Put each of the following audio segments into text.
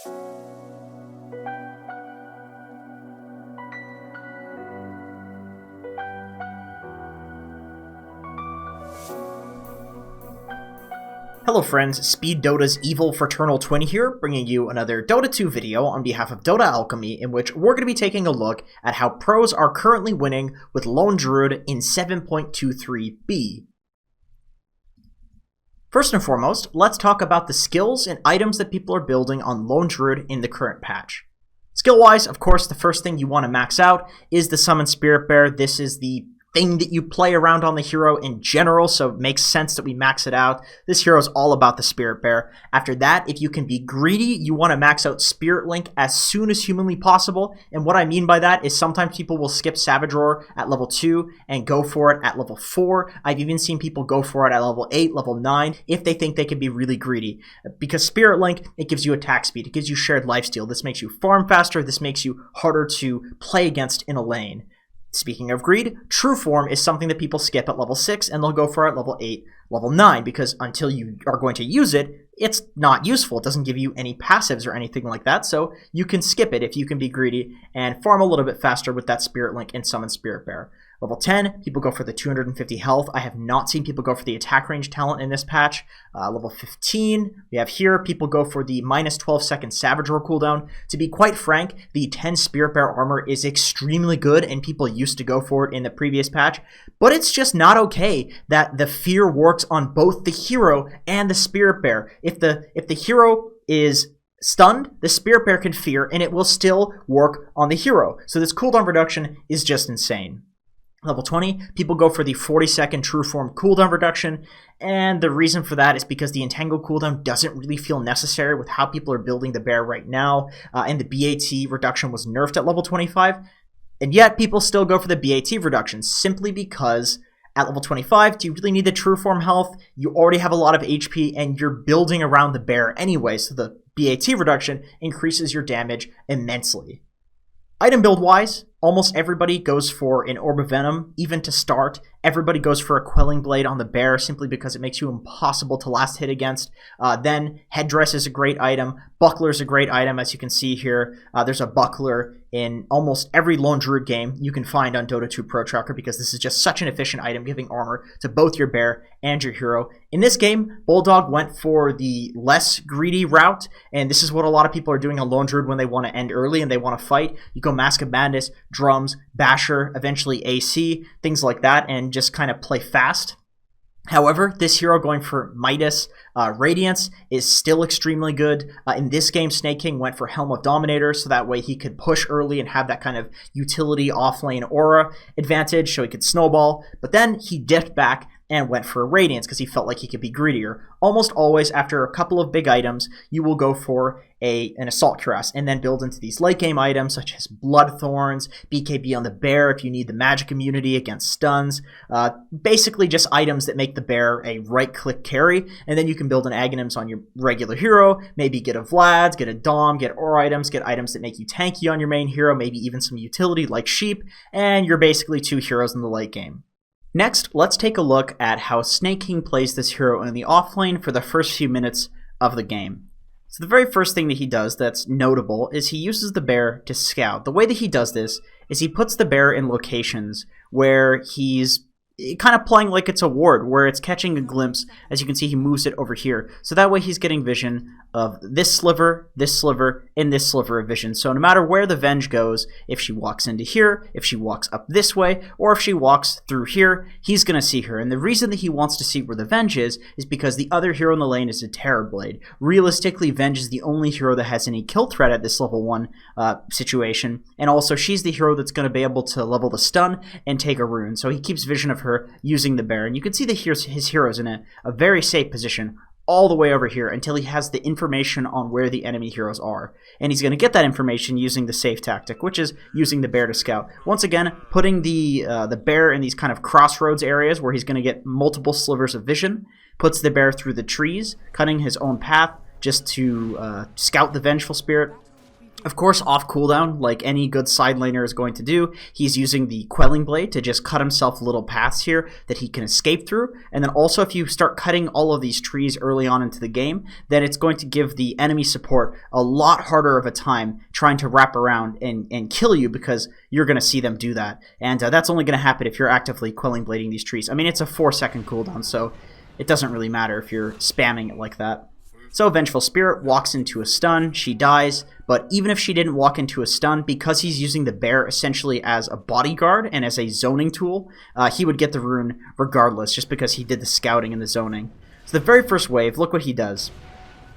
Hello friends, Speed Dota's evil fraternal twin here, bringing you another Dota 2 video on behalf of Dota Alchemy, in which we're going to be taking a look at how pros are currently winning with Lone Druid in 7.23b. First and foremost, let's talk about the skills and items that people are building on Lone Druid in the current patch. Skill-wise, of course, the first thing you want to max out is the Summon Spirit Bear. This is the thing that you play around on the hero in general, so it makes sense that we max it out. This hero is all about the Spirit Bear. After that, if you can be greedy, you want to max out Spirit Link as soon as humanly possible. And what I mean by that is sometimes people will skip Savage Roar at level 2 and go for it at level 4. I've even seen people go for it at level 8, level 9, if they think they can be really greedy. Because Spirit Link, it gives you attack speed, it gives you shared lifesteal. This makes you farm faster, this makes you harder to play against in a lane. Speaking of greed, True Form is something that people skip at level 6 and they'll go for it at level 8, level 9, because until you are going to use it, it's not useful. It doesn't give you any passives or anything like that, so you can skip it if you can be greedy and farm a little bit faster with that Spirit Link and Summon Spirit Bear. Level 10, people go for the 250 health. I have not seen people go for the attack range talent in this patch. Level 15, we have here, people go for the minus 12 second Savage Roar cooldown. To be quite frank, the 10 Spirit Bear armor is extremely good, and people used to go for it in the previous patch, but it's just not okay that the fear works on both the hero and the Spirit Bear. If the hero is stunned, the Spirit Bear can fear, and it will still work on the hero. So this cooldown reduction is just insane. Level 20, people go for the 40-second True Form cooldown reduction, and the reason for that is because the Entangle cooldown doesn't really feel necessary with how people are building the bear right now, and the BAT reduction was nerfed at level 25, and yet people still go for the BAT reduction, simply because at level 25, do you really need the True Form health? You already have a lot of HP, and you're building around the bear anyway, so the BAT reduction increases your damage immensely. Item build-wise, almost everybody goes for an Orb of Venom, even to start. Everybody goes for a Quelling Blade on the bear simply because it makes you impossible to last hit against. Then Headdress is a great item. Buckler is a great item, as you can see here. There's a Buckler in almost every Lone Druid game you can find on Dota 2 Pro Tracker because this is just such an efficient item, giving armor to both your bear and your hero. In this game, Bulldog went for the less greedy route, and this is what a lot of people are doing on Lone Druid when they want to end early and they want to fight. You go Mask of Madness, Drums, Basher, eventually AC, things like that, and just kind of play fast. However, this hero going for Midas, Radiance is still extremely good. In this game, Snake King went for Helm of Dominator, so that way he could push early and have that kind of utility offlane aura advantage, so he could snowball. But then he dipped back and went for a Radiance because he felt like he could be greedier. Almost always, after a couple of big items, you will go for an Assault Cuirass and then build into these late game items such as Blood Thorns, BKB on the bear if you need the magic immunity against stuns. Basically just items that make the bear a right-click carry, and then you can build an Aghanims on your regular hero, maybe get a Vlad's, get a Dom, get Aura items, get items that make you tanky on your main hero, maybe even some utility like Sheep, and you're basically two heroes in the late game. Next, let's take a look at how Snake King plays this hero in the offlane for the first few minutes of the game. So the very first thing that he does that's notable is he uses the bear to scout. The way that he does this is he puts the bear in locations where he's kind of playing like it's a ward, where it's catching a glimpse. As you can see, he moves it over here. So that way he's getting vision of this sliver, and this sliver of vision. So no matter where the Venge goes, if she walks into here, if she walks up this way, or if she walks through here, he's going to see her. And the reason that he wants to see where the Venge is because the other hero in the lane is a Terrorblade. Realistically, Venge is the only hero that has any kill threat at this level 1 situation. And also, she's the hero that's going to be able to level the stun and take a rune. So he keeps vision of her using the bear. And you can see that his hero's in a very safe position all the way over here until he has the information on where the enemy heroes are. And he's going to get that information using the safe tactic, which is using the bear to scout. Once again, putting the bear in these kind of crossroads areas where he's going to get multiple slivers of vision, puts the bear through the trees, cutting his own path just to scout the Vengeful Spirit. Of course, off cooldown, like any good side laner is going to do, he's using the Quelling Blade to just cut himself little paths here that he can escape through. And then also, if you start cutting all of these trees early on into the game, then it's going to give the enemy support a lot harder of a time trying to wrap around and kill you, because you're going to see them do that. And that's only going to happen if you're actively Quelling Blading these trees. I mean, it's a 4-second cooldown, so it doesn't really matter if you're spamming it like that. So Vengeful Spirit walks into a stun, she dies, but even if she didn't walk into a stun, because he's using the bear essentially as a bodyguard and as a zoning tool, he would get the rune regardless, just because he did the scouting and the zoning. So the very first wave, look what he does.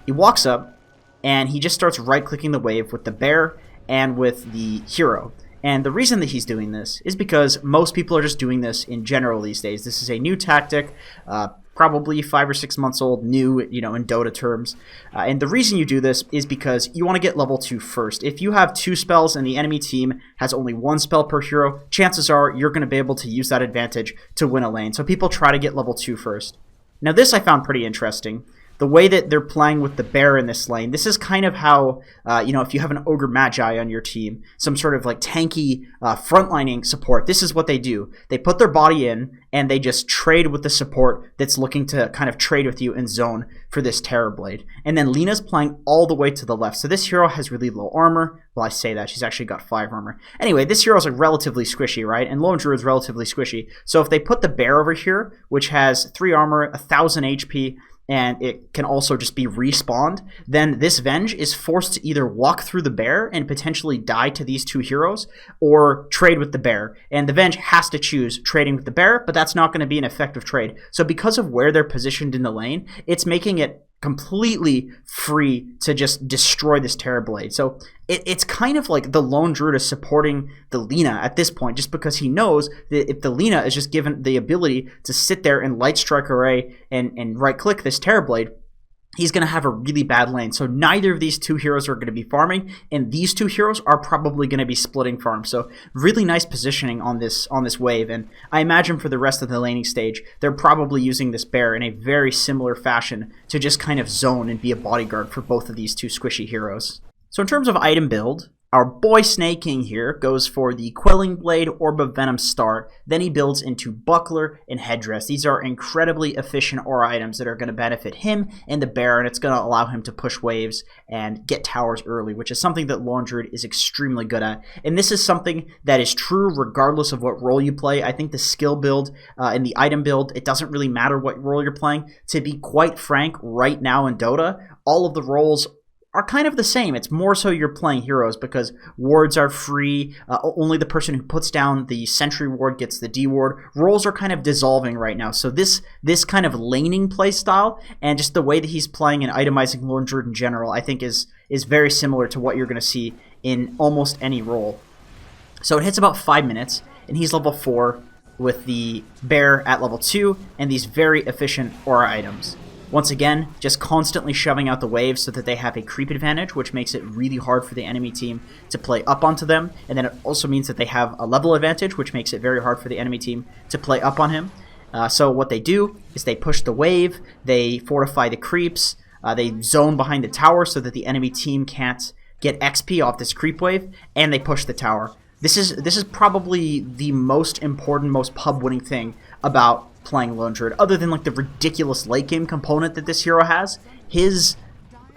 He walks up, and he just starts right-clicking the wave with the bear and with the hero. And the reason that he's doing this is because most people are just doing this in general these days. This is a new tactic, probably 5 or 6 months old, new, in Dota terms. And the reason you do this is because you want to get level 2 first. If you have 2 spells and the enemy team has only 1 spell per hero, chances are you're going to be able to use that advantage to win a lane. So people try to get level 2 first. Now this I found pretty interesting. The way that they're playing with the bear in this lane, this is kind of how, if you have an Ogre Magi on your team, some sort of like tanky frontlining support, this is what they do. They put their body in, and they just trade with the support that's looking to kind of trade with you in zone for this Terrorblade. And then Lena's playing all the way to the left. So this hero has really low armor. Well, I say that. She's actually got 5 armor. Anyway, this hero is like relatively squishy, right? And Lone Druid is relatively squishy. So if they put the bear over here, which has 3 armor, 1000 HP, and it can also just be respawned, then this Venge is forced to either walk through the bear and potentially die to these 2 heroes, or trade with the bear. And the Venge has to choose trading with the bear, but that's not going to be an effective trade. So because of where they're positioned in the lane, it's making it completely free to just destroy this Terrorblade. So it's kind of like the Lone Druid is supporting the Lena at this point, just because he knows that if the Lena is just given the ability to sit there and light strike array and right click this Terrorblade, he's going to have a really bad lane. So neither of these 2 heroes are going to be farming, and these 2 heroes are probably going to be splitting farms. So really nice positioning on this wave, and I imagine for the rest of the laning stage, they're probably using this bear in a very similar fashion to just kind of zone and be a bodyguard for both of these 2 squishy heroes. So in terms of item build, our boy Snake King here goes for the Quelling Blade, Orb of Venom start, then he builds into Buckler and Headdress. These are incredibly efficient aura items that are going to benefit him and the bear, and it's going to allow him to push waves and get towers early, which is something that Lone Druid is extremely good at. And this is something that is true regardless of what role you play. I think the skill build and the item build, it doesn't really matter what role you're playing. To be quite frank, right now in Dota, all of the roles are kind of the same. It's more so you're playing heroes because wards are free. Only the person who puts down the sentry ward gets the D ward. Roles are kind of dissolving right now. So this kind of laning play style and just the way that he's playing and itemizing Lone Druid in general, I think is very similar to what you're going to see in almost any role. So it hits about 5 minutes, and he's level 4 with the bear at level 2 and these very efficient aura items. Once again, just constantly shoving out the waves so that they have a creep advantage, which makes it really hard for the enemy team to play up onto them. And then it also means that they have a level advantage, which makes it very hard for the enemy team to play up on him. So what they do is they push the wave, they fortify the creeps, they zone behind the tower so that the enemy team can't get XP off this creep wave, and they push the tower. This is probably the most important, most pub-winning thing about playing Lone Druid, other than like the ridiculous late game component that this hero has. His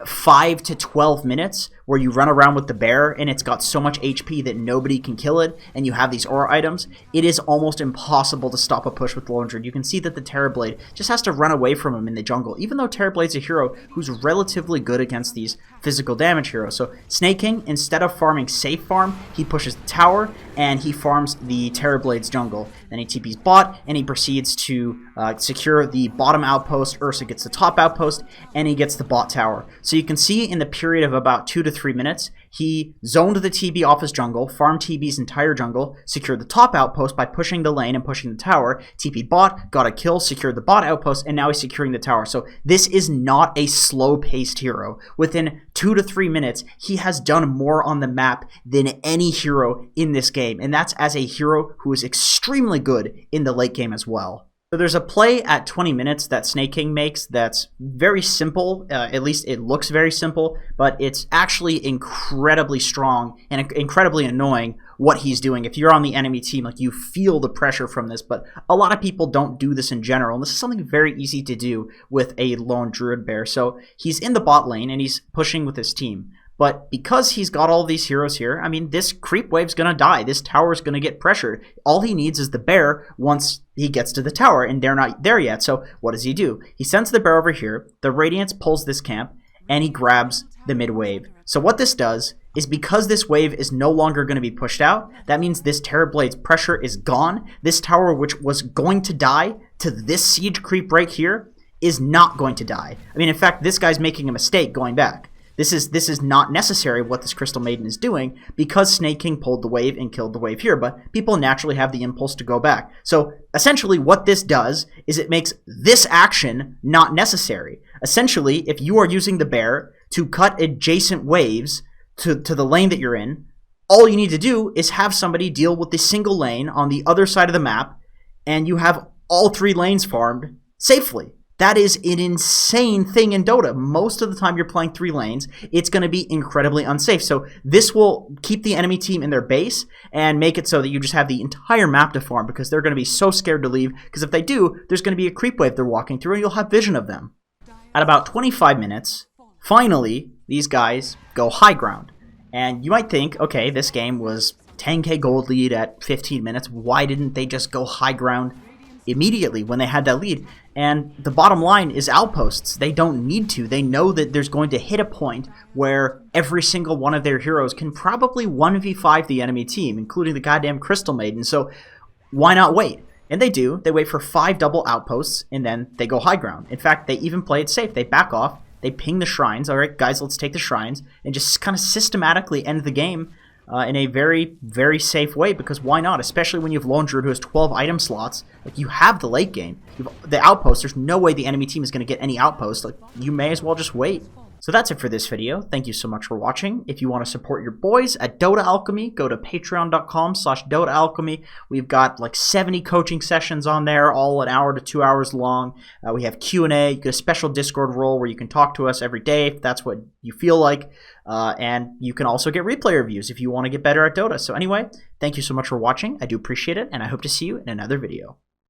5 to 12 minutes where you run around with the bear and it's got so much HP that nobody can kill it, and you have these aura items, it is almost impossible to stop a push with Lone Druid. You can see that the Terrorblade just has to run away from him in the jungle, even though Terrorblade's a hero who's relatively good against these physical damage heroes. So Snake King, instead of farming safe farm, he pushes the tower and he farms the Terrorblade's jungle. Then he TP's bot and he proceeds to secure the bottom outpost. Ursa gets the top outpost and he gets the bot tower. So you can see in the period of about 2 to 3 minutes, he zoned the TB off his jungle, farmed TB's entire jungle, secured the top outpost by pushing the lane and pushing the tower, TP bot, got a kill, secured the bot outpost, and now he's securing the tower. So this is not a slow-paced hero. Within 2 to 3 minutes, he has done more on the map than any hero in this game, and that's as a hero who is extremely good in the late game as well. So there's a play at 20 minutes that Snake King makes that's very simple, at least it looks very simple, but it's actually incredibly strong and incredibly annoying what he's doing. If you're on the enemy team, like, you feel the pressure from this, but a lot of people don't do this in general, and this is something very easy to do with a Lone Druid bear. So he's in the bot lane and he's pushing with his team. But because he's got all these heroes here, I mean, this creep wave's going to die. This tower's going to get pressured. All he needs is the bear once he gets to the tower, and they're not there yet. So what does he do? He sends the bear over here. The Radiance pulls this camp, and he grabs the mid wave. So what this does is, because this wave is no longer going to be pushed out, that means this Terrorblade's pressure is gone. This tower, which was going to die to this siege creep right here, is not going to die. I mean, in fact, this guy's making a mistake going back. This is not necessary what this Crystal Maiden is doing, because Snake King pulled the wave and killed the wave here, but people naturally have the impulse to go back. So essentially what this does is it makes this action not necessary. Essentially, if you are using the bear to cut adjacent waves to the lane that you're in, all you need to do is have somebody deal with the single lane on the other side of the map, and you have all 3 lanes farmed safely. That is an insane thing in Dota. Most of the time you're playing 3 lanes, it's going to be incredibly unsafe. So this will keep the enemy team in their base and make it so that you just have the entire map to farm, because they're going to be so scared to leave, because if they do, there's going to be a creep wave they're walking through and you'll have vision of them. At about 25 minutes, finally, these guys go high ground. And you might think, okay, this game was 10k gold lead at 15 minutes. Why didn't they just go high ground immediately when they had that lead? And the bottom line is outposts. They don't need to. They know that there's going to hit a point where every single one of their heroes can probably 1v5 the enemy team, including the goddamn Crystal Maiden. So why not wait? And they do. They wait for 5 double outposts, and then they go high ground. In fact, they even play it safe. They back off. They ping the shrines. All right, guys, let's take the shrines, and just kind of systematically end the game in a very, very safe way, because why not? Especially when you have Lone Druid, who has 12 item slots. Like, you have the late game. You have the outpost. There's no way the enemy team is going to get any outposts. Like, you may as well just wait. So that's it for this video. Thank you so much for watching. If you want to support your boys at Dota Alchemy, go to patreon.com/Dota Alchemy. We've got like 70 coaching sessions on there, all an hour to 2 hours long. We have Q&A. You get a special Discord role where you can talk to us every day if that's what you feel like. And you can also get replay reviews if you want to get better at Dota. So anyway, thank you so much for watching. I do appreciate it, and I hope to see you in another video.